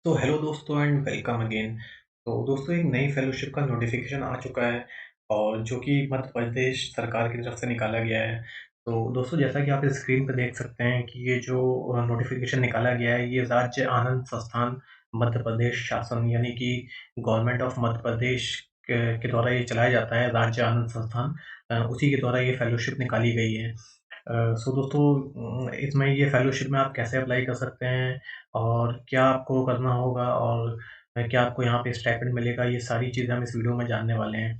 तो हेलो दोस्तों and welcome again. तो दोस्तों एक नई फेलोशिप का नोटिफिकेशन आ चुका है और जो कि मध्य प्रदेश सरकार की तरफ से निकाला गया है। तो दोस्तों जैसा कि आप इस स्क्रीन पर देख सकते हैं कि ये जो नोटिफिकेशन निकाला गया है ये राज्य आनंद संस्थान मध्य प्रदेश शासन यानी कि गवर्नमेंट ऑफ मध्य प्रदेश के द्वारा ये चलाया जाता है राज्य आनंद संस्थान। उसी के द्वारा ये फेलोशिप निकाली गई है। सो दोस्तों इसमें ये फेलोशिप में आप कैसे अप्लाई कर सकते हैं और क्या आपको करना होगा और क्या आपको यहाँ पे स्टाइपेंड मिलेगा, ये सारी चीज़ें हम इस वीडियो में जानने वाले हैं।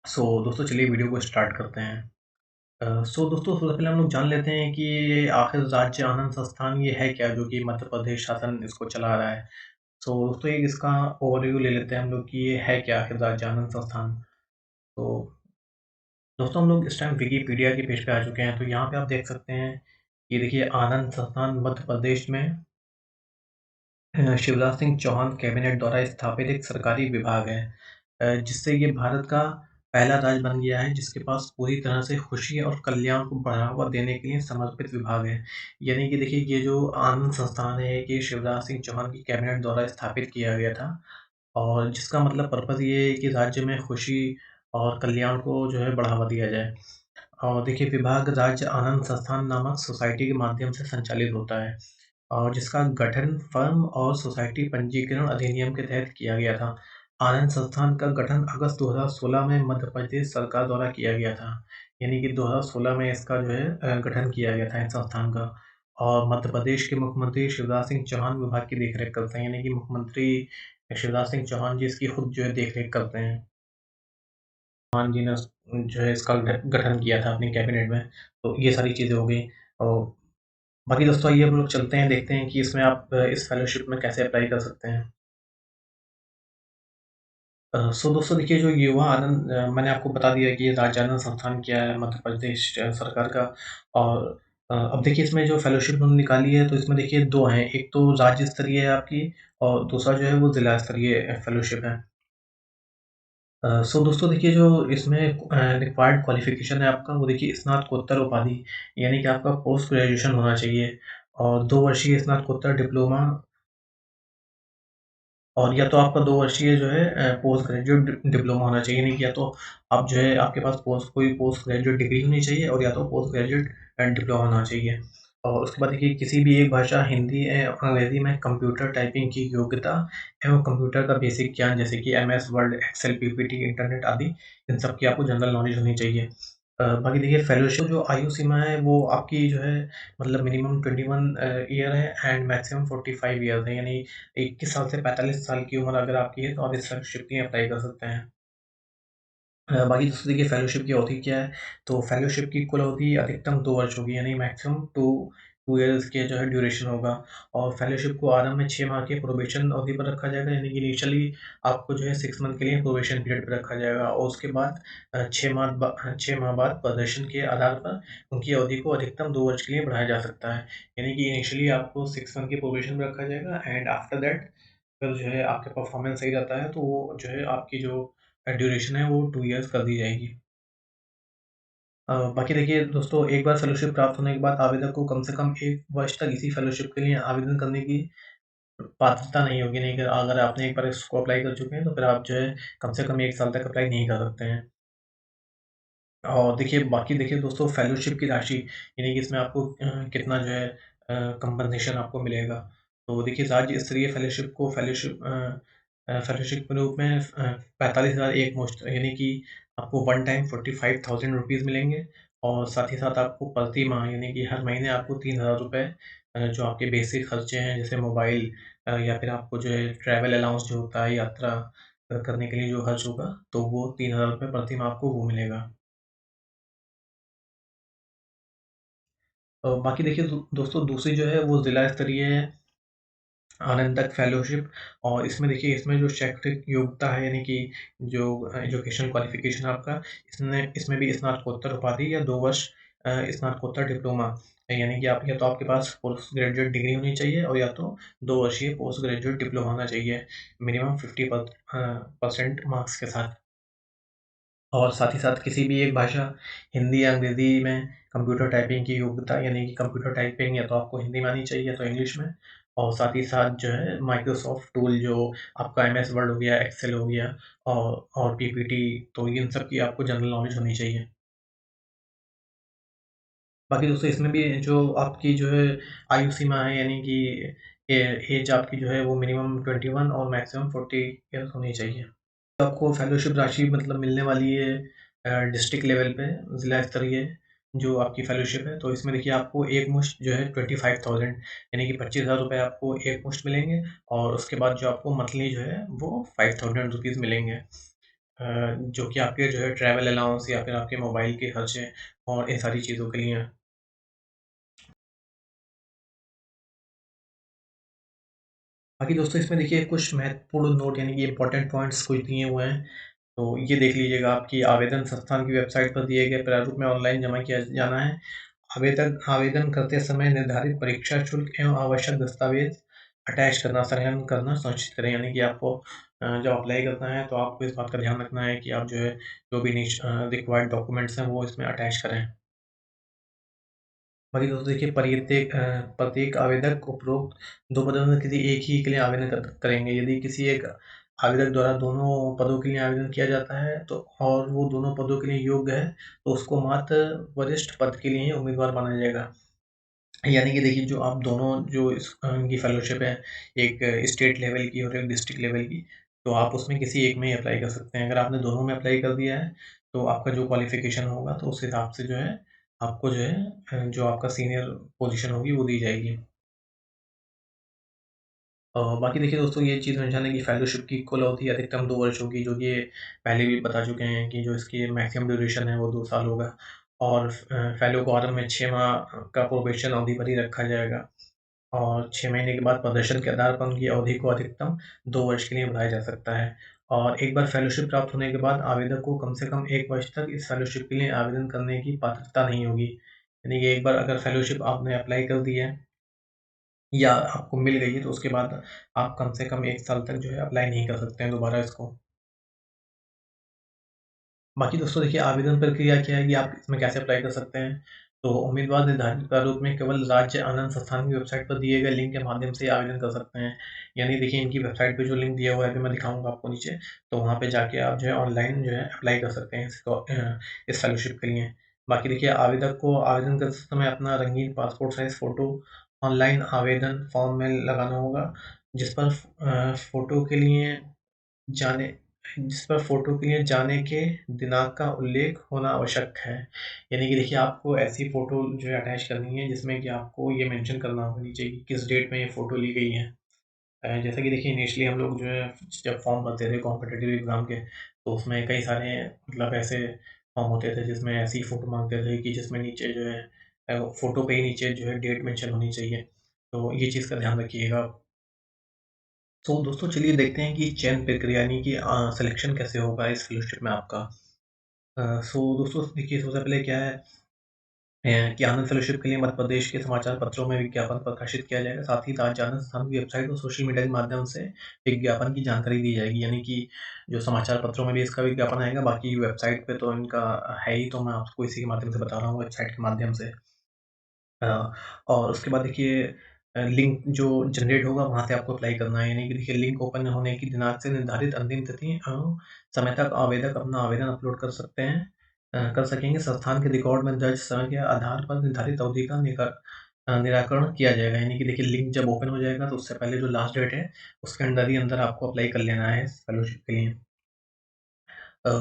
सो दोस्तों चलिए वीडियो को स्टार्ट करते हैं। सो दोस्तों सबसे पहले हम लोग जान लेते हैं कि ये आखिर राज्य आनंद संस्थान ये है क्या, जो कि मध्य प्रदेश शासन इसको चला रहा है। सो दोस्तों एक इसका ओवरव्यू ले लेते हैं हम लोग कि ये है क्या आखिर राज्य आनंद संस्थान। तो दोस्तों हम लोग इस टाइम विकिपीडिया के पेज पे आ चुके हैं, तो यहाँ पे आप देख सकते हैं, ये देखिए आनंद संस्थान मध्य प्रदेश में शिवराज सिंह चौहान कैबिनेट द्वारा स्थापित एक सरकारी विभाग है, जिससे ये भारत का पहला राज्य बन गया है जिसके पास पूरी तरह से खुशी और कल्याण को बढ़ावा देने के लिए समर्पित विभाग है। यानी कि देखिए ये जो आनंद संस्थान है ये शिवराज सिंह चौहान की कैबिनेट द्वारा स्थापित किया गया था और जिसका मतलब पर्पज़ ये है कि राज्य में खुशी और कल्याण को जो है बढ़ावा दिया जाए। और देखिए विभाग राज्य आनंद संस्थान नामक सोसाइटी के माध्यम से संचालित होता है और जिसका गठन फर्म और सोसाइटी पंजीकरण अधिनियम के तहत किया गया था। आनंद संस्थान का गठन अगस्त 2016 में मध्य प्रदेश सरकार द्वारा किया गया था। यानी कि 2016 में इसका जो है गठन किया गया था इस संस्थान का। और मध्य प्रदेश के मुख्यमंत्री शिवराज सिंह चौहान विभाग की देखरेख करते हैं, यानी कि मुख्यमंत्री शिवराज सिंह चौहान जी इसकी खुद जो है देखरेख करते हैं। चौहान जी ने जो है इसका गठन किया था अपनी कैबिनेट में। तो ये सारी चीज़ें हो गई। और बाकी दोस्तों आइए हम लोग चलते हैं, देखते हैं कि इसमें आप इस फेलोशिप में कैसे अप्लाई कर सकते हैं। सो दोस्तों देखिए जो युवा आनंद मैंने आपको बता दिया कि ये राज्य आनंद संस्थान क्या है मध्य प्रदेश सरकार का। और अब देखिए इसमें जो फेलोशिप उन्होंने निकाली है तो इसमें देखिए 2 हैं, एक तो राज्य स्तरीय है आपकी और दूसरा जो है वो जिला स्तरीय फेलोशिप है। सो दोस्तों देखिए जो इसमें रिक्वायर्ड क्वालिफ़िकेशन है आपका वो देखिए स्नातकोत्तर उपाधि, यानी कि आपका पोस्ट ग्रेजुएशन होना चाहिए और 2 वर्षीय स्नातकोत्तर डिप्लोमा और या तो आपका 2 वर्षीय जो है पोस्ट ग्रेजुएट डिप्लोमा होना चाहिए, नहीं कि या तो आप जो है आपके पास कोई पोस्ट ग्रेजुएट डिग्री होनी चाहिए और या तो पोस्ट ग्रेजुएट डिप्लोमा होना चाहिए। और उसके बाद देखिए किसी भी एक भाषा हिंदी अंग्रेज़ी में कंप्यूटर टाइपिंग की योग्यता एवं कंप्यूटर का बेसिक ज्ञान जैसे कि MS Word, Excel, PPT, internet आदि इन सब की आपको जनरल नॉलेज होनी चाहिए। बाकी देखिए फेलोशिप जो आयु सीमा है वो आपकी जो है मतलब मिनिमम 21 ईयर है एंड मैक्सिमम 45 ईयर्स है, यानी 21 साल से 45 साल की उम्र अगर आपकी है तो आप इस फेलोशिप के लिए अप्लाई कर सकते हैं। बाकी दोस्तों देखिए फेलोशिप की अवधि क्या है, तो फेलोशिप की कुल अवधि अधिकतम 2 वर्ष होगी, यानी मैक्सिमम 2 ईयर्स के जो है ड्यूरेशन होगा। और फेलोशिप को आरंभ में 6 माह के प्रोबेशन अवधि पर रखा जाएगा, यानी कि इनिशियली आपको जो है 6 मंथ के लिए प्रोबेशन पीरियड पे रखा जाएगा और उसके बाद 6 माह बाद प्रदर्शन के आधार पर उनकी अवधि को अधिकतम 2 वर्ष के लिए बढ़ाया जा सकता है। यानी कि इनिशियली आपको 6 मंथ की प्रोबेशन पे रखा जाएगा एंड आफ्टर दैट अगर जो है आपका परफॉर्मेंस सही रहता है तो वो जो है आपकी जो ड्यूरेशन है वो 2 ईयर्स कर दी जाएगी। बाकी देखिए दोस्तों एक बार फेलोशिप प्राप्त होने के बाद आवेदक को कम से कम 1 वर्ष तक इसी फेलोशिप के लिए आवेदन करने की पात्रता नहीं होगी। नहीं, अगर अगर आपने एक बार इसको अप्लाई कर चुके हैं तो फिर आप जो है कम से कम 1 साल तक अप्लाई नहीं कर सकते हैं। और देखिए बाकी देखिए दोस्तों फेलोशिप की राशि यानी कि इसमें आपको कितना जो है कंपनसेशन आपको मिलेगा। तो देखिए राज्य स्तरीय फेलोशिप के रूप में 45,000 एक मुश्त यानी कि आपको वन टाइम 45,000 रुपीज़ मिलेंगे और साथ ही साथ आपको प्रति माह यानी कि हर महीने आपको 3,000 रुपए जो आपके बेसिक खर्चे हैं जैसे मोबाइल या फिर आपको जो है ट्रैवल अलाउंस जो होता है यात्रा करने के लिए जो खर्च होगा, तो वो 3,000 रुपए प्रति माह आपको वो मिलेगा। बाकी देखिए दोस्तों दूसरी जो है वो ज़िला स्तरीय आनंदक फेलोशिप और इसमें देखिए इसमें जो शैक्षिक योग्यता है यानी कि जो एजुकेशन क्वालिफ़िकेशन आपका इसमें भी स्नातकोत्तर उपाधि या 2 वर्ष स्नातकोत्तर डिप्लोमा यानी कि आप या तो आपके पास पोस्ट ग्रेजुएट डिग्री होनी चाहिए और या तो 2 वर्षीय पोस्ट ग्रेजुएट डिप्लोमा होना चाहिए मिनिमम 50% मार्क्स के साथ। और साथ ही साथ किसी भी एक भाषा हिंदी या अंग्रेज़ी में कंप्यूटर टाइपिंग की योग्यता यानी कि कंप्यूटर टाइपिंग या तो आपको हिंदी में आनी चाहिए या तो इंग्लिश में। और साथ ही साथ जो है माइक्रोसॉफ्ट टूल जो आपका एमएस वर्ड हो गया, एक्सेल हो गया और पीपीटी, तो इन सब की आपको जनरल नॉलेज होनी चाहिए। बाकी दोस्तों इसमें भी जो आपकी जो है आयु सीमा है, यानी कि ए एज आपकी जो है वो मिनिमम 21 और मैक्सिमम 40 ईयर्स होनी चाहिए। तो आपको फेलोशिप राशि मतलब मिलने वाली है डिस्ट्रिक्ट लेवल पे, ज़िला स्तरीय जो आपकी फेलोशिप है, तो इसमें देखिए आपको एक मुश्त जो है 25,000 यानी कि 25,000 रुपए आपको एक मुश्त मिलेंगे और उसके बाद जो आपको मंथली जो है वो 5,000 रुपीज़ मिलेंगे। जो कि आपके जो है ट्रैवल अलाउंस या फिर आपके मोबाइल के खर्चे और इन सारी चीज़ों के लिए हैं। बाकी दोस्तों इसमें देखिए कुछ महत्वपूर्ण नोट यानी कि इम्पोर्टेंट पॉइंट्स कुछ दिए हुए हैं। तो ये देख लीजिएगा, आपकी आवेदन संस्थान की वेबसाइट पर दिए गए प्रारूप में ऑनलाइन जमा किया जाना है। आवेदन आवेदन करते समय निर्धारित परीक्षा शुल्क एवं आवश्यक दस्तावेज अटैच करना, संलग्न करना सुनिश्चित करें। यानी कि आपको जब अप्लाई करना है तो आपको इस बात का ध्यान रखना है कि आप जो है जो भी रिक्वायर्ड डॉक्यूमेंट्स हैं वो इसमें अटैच करें। बाकी दोस्तों देखिए प्रत्येक आवेदक उपरोक्त 2 पदों में किसी एक ही के लिए आवेदन करेंगे। यदि किसी एक आवेदक द्वारा दोनों पदों के लिए आवेदन किया जाता है तो और वो दोनों पदों के लिए योग्य है, तो उसको मात्र वरिष्ठ पद के लिए ही उम्मीदवार माना जाएगा। यानी कि देखिए जो आप दोनों जो इनकी फेलोशिप है, एक स्टेट लेवल की और एक डिस्ट्रिक्ट लेवल की, तो आप उसमें किसी एक में ही अप्लाई कर सकते हैं। अगर आपने दोनों में अप्लाई कर दिया है, तो आपका जो क्वालिफ़िकेशन होगा तो उस हिसाब से जो है आपको जो है जो आपका सीनियर पोज़ीशन होगी वो दी जाएगी। बाकी देखिए दोस्तों ये चीज़ समझाना कि फेलोशिप की कुल अवधि अधिकतम 2 वर्ष होगी, जो कि ये पहले भी बता चुके हैं कि जो इसकी मैक्सिमम ड्यूरेशन है वो 2 साल होगा और फेलो को आरंभ में 6 माह का प्रोबेशन अवधि पर ही रखा जाएगा। और 6 महीने के बाद प्रदर्शन के आधार पर उनकी अवधि को अधिकतम 2 वर्ष के लिए बढ़ाया जा सकता है। और एक बार फेलोशिप प्राप्त होने के बाद आवेदक को कम से कम 1 वर्ष तक इस फेलोशिप के लिए आवेदन करने की पात्रता नहीं होगी। यानी कि एक बार अगर फेलोशिप आपने अप्लाई कर दी है या आपको मिल गई है, तो उसके बाद आप कम से कम 1 साल तक जो है अप्लाई नहीं कर सकते हैं दोबारा इसको। बाकी दोस्तों देखिए आवेदन प्रक्रिया क्या है कि आप इसमें कैसे अप्लाई कर सकते हैं। तो उम्मीदवार निर्धारित प्रारूप में केवल राज्य आनंद संस्थान की वेबसाइट पर दिए गए लिंक के माध्यम से आवेदन कर सकते हैं। यानी देखिए इनकी वेबसाइट पे जो लिंक दिया हुआ है, अभी मैं दिखाऊँगा आपको नीचे, तो वहाँ पे जाके आप जो है ऑनलाइन जो है अप्लाई कर सकते हैं इस फेलोशिप के लिए। बाकी देखिए आवेदक को आवेदन करते समय अपना रंगीन पासपोर्ट साइज़ फ़ोटो ऑनलाइन आवेदन फॉर्म में लगाना होगा, जिस पर फ़ोटो के लिए जाने जिस पर फ़ोटो के लिए जाने के दिनांक का उल्लेख होना आवश्यक है। यानी कि देखिए आपको ऐसी फ़ोटो जो है अटैच करनी है जिसमें कि आपको ये मेंशन करना होगा नीचे कि किस डेट में ये फ़ोटो ली गई है। जैसा कि देखिए इनिशियली हम लोग जो है जब फॉर्म भरते थे कॉम्पिटिटिव एग्ज़ाम के, तो उसमें कई सारे मतलब ऐसे फॉर्म होते थे जिसमें ऐसी फ़ोटो माँगते थे कि जिसमें नीचे जो है फ़ोटो पे ही नीचे जो है डेट मेंशन होनी चाहिए। तो ये चीज़ का ध्यान रखिएगा आप। तो दोस्तों चलिए देखते हैं कि चयन प्रक्रिया यानी कि सिलेक्शन कैसे होगा इस फेलोशिप में आपका। दोस्तों देखिए सबसे पहले क्या है कि आनंद फेलोशिप के लिए मध्य प्रदेश के समाचार पत्रों में विज्ञापन प्रकाशित किया जाएगा। साथ ही राज्य आनंद संस्थान की वेबसाइट और सोशल मीडिया के माध्यम से विज्ञापन की जानकारी दी जाएगी। यानी कि जो समाचार पत्रों में भी इसका विज्ञापन आएगा, बाकी वेबसाइट पे तो इनका है ही, तो मैं आपको इसी के माध्यम से बता रहा हूँ, वेबसाइट के माध्यम से। अ, और उसके बाद देखिए लिंक जो जनरेट होगा वहाँ से आपको अप्लाई करना है। यानी कि देखिए लिंक ओपन होने की दिनांक से निर्धारित अंतिम तिथि समय तक आवेदक अपना आवेदन अपलोड कर सकते हैं, कर सकेंगे। संस्थान के रिकॉर्ड में दर्ज समय के आधार पर निर्धारित अवधि का निराकरण किया जाएगा। यानी कि देखिए लिंक जब ओपन हो जाएगा तो उससे पहले जो लास्ट डेट है उसके अंदर ही अंदर आपको अप्लाई कर लेना है इस फेलोशिप के लिए।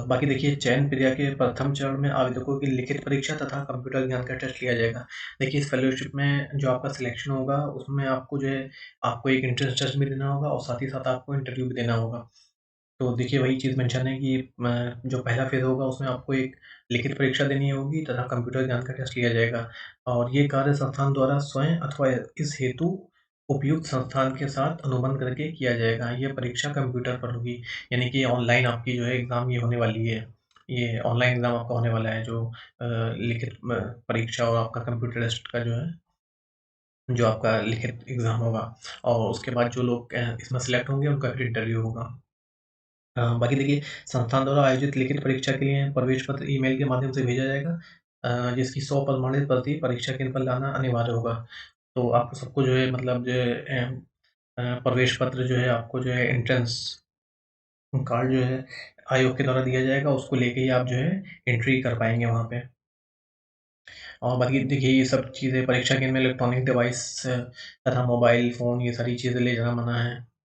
बाकी देखिए चयन प्रक्रिया के प्रथम चरण में आवेदकों की लिखित परीक्षा तथा कंप्यूटर ज्ञान का टेस्ट लिया जाएगा। देखिए इस फेलोशिप में जो आपका सिलेक्शन होगा उसमें आपको जो है आपको एक एंट्रेंस टेस्ट भी देना होगा और साथ ही साथ आपको इंटरव्यू भी देना होगा। तो देखिए वही चीज़ मेंशन है कि जो पहला फ़ेज़ होगा उसमें आपको एक लिखित परीक्षा देनी होगी तथा कंप्यूटर ज्ञान का टेस्ट लिया जाएगा और ये कार्य संस्थान द्वारा स्वयं अथवा इस हेतु उपयुक्त संस्थान के साथ अनुबंध करके किया जाएगा। यह परीक्षा कंप्यूटर पर होगी, यानी कि ऑनलाइन आपकी जो है एग्ज़ाम ये होने वाली है। ये ऑनलाइन एग्ज़ाम आपका होने वाला है जो लिखित परीक्षा और आपका कंप्यूटर टेस्ट का जो है, जो आपका लिखित एग्ज़ाम होगा और उसके बाद जो लोग इसमें सेलेक्ट होंगे उनका फिर इंटरव्यू होगा। बाकी देखिए संस्थान द्वारा आयोजित लिखित परीक्षा के लिए प्रवेश पत्र ईमेल के माध्यम से भेजा जाएगा, जिसकी 100 प्रमाणित प्रति परीक्षा केंद्र पर लाना अनिवार्य होगा। तो आपको सबको जो है मतलब जो है प्रवेश पत्र जो है आपको जो है एंट्रेंस कार्ड जो है आयोग के द्वारा दिया जाएगा, उसको लेके ही आप जो है एंट्री कर पाएँगे वहाँ पे। और बाकी देखिए ये सब चीज़ें परीक्षा केंद्र में इलेक्ट्रॉनिक डिवाइस तथा मोबाइल फ़ोन ये सारी चीज़ें ले जाना मना है।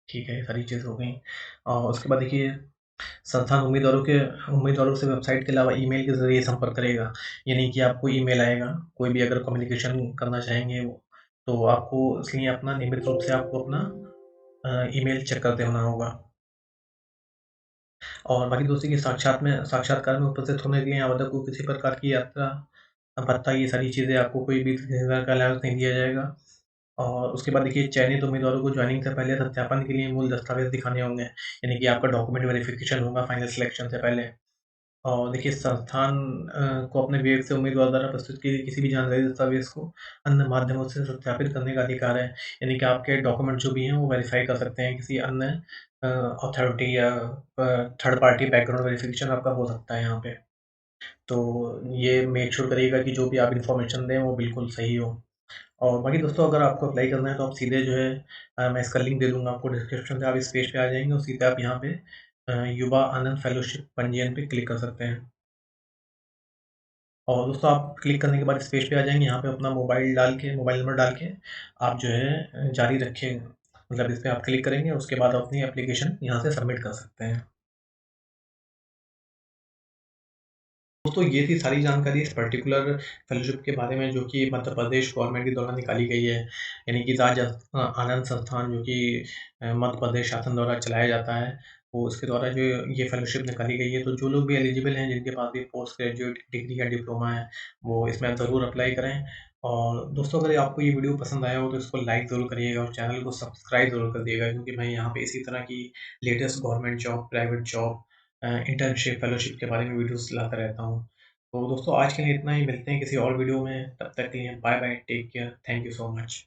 ठीक है, ये सारी चीज़ें हो गई। और उसके बाद देखिए संस्थान उम्मीदवारों से वेबसाइट के अलावा ईमेल के ज़रिए संपर्क करेगा। यानी कि आपको ईमेल आएगा, कोई भी अगर कम्युनिकेशन करना चाहेंगे वो, तो आपको इसलिए अपना नियमित रूप से आपको अपना ईमेल चेक करते होना होगा। और बाकी दोस्तों की साक्षात्कार में उपस्थित होने के लिए आवेदक को किसी प्रकार की यात्रा भत्ता ये सारी चीज़ें आपको कोई भी किसी प्रकार का अलाउंस नहीं दिया जाएगा। और उसके बाद देखिए चयनित उम्मीदवारों को जॉइनिंग से पहले सत्यापन के लिए मूल दस्तावेज़ दिखाने होंगे, यानी कि आपका डॉक्यूमेंट वेरिफिकेशन होगा फाइनल सिलेक्शन से पहले। और देखिए संस्थान को अपने वेब से उम्मीदवार द्वारा प्रस्तुत की गई किसी भी जानकारी दस्तावेज़ को अन्य माध्यमों से सत्यापित करने का अधिकार है। यानी कि आपके डॉक्यूमेंट जो भी हैं वो वेरीफ़ाई कर सकते हैं किसी अन्य अथॉरिटी या थर्ड पार्टी बैकग्राउंड वेरिफिकेशन आपका हो सकता है यहाँ पे। तो ये मेक श्योर करिएगा कि जो भी आप इन्फॉर्मेशन दें वो बिल्कुल सही हो। और बाकी दोस्तों अगर आपको अप्लाई करना है तो आप सीधे जो है मैं इसका लिंक दे दूँगा आपको डिस्क्रिप्शन पे, आप इस पेज पे आ जाएँगे और सीधे आप यहाँ पे युवा आनंद फेलोशिप पंजीयन पे क्लिक कर सकते हैं। और दोस्तों आप क्लिक करने के बाद इस पेज पे आ जाएँगे, यहाँ पे अपना मोबाइल नंबर डाल के आप जो है जारी रखें, मतलब इस पे आप क्लिक करेंगे उसके बाद अपनी एप्लीकेशन यहाँ से सबमिट कर सकते हैं। दोस्तों ये थी सारी जानकारी इस पर्टिकुलर फेलोशिप के बारे में जो कि मध्य प्रदेश गवर्नमेंट के द्वारा निकाली गई है। यानी कि आनंद संस्थान जो कि मध्य प्रदेश शासन द्वारा चलाया जाता है, वो उसके द्वारा जो ये फेलोशिप निकाली गई है। तो जो लोग भी एलिजिबल हैं, जिनके पास भी पोस्ट ग्रेजुएट डिग्री या डिप्लोमा है, वो इसमें ज़रूर अप्लाई करें। और दोस्तों अगर आपको ये वीडियो पसंद आया हो तो इसको लाइक ज़रूर करिएगा और चैनल को सब्सक्राइब ज़रूर कर दिएगा, क्योंकि मैं यहाँ पे इसी तरह की latest government job, private job, internship, fellowship के बारे में वीडियोस लाता रहता हूँ। तो दोस्तों आज के लिए इतना ही, मिलते हैं किसी और वीडियो में, तब तक के लिए bye bye, take care, thank you so much.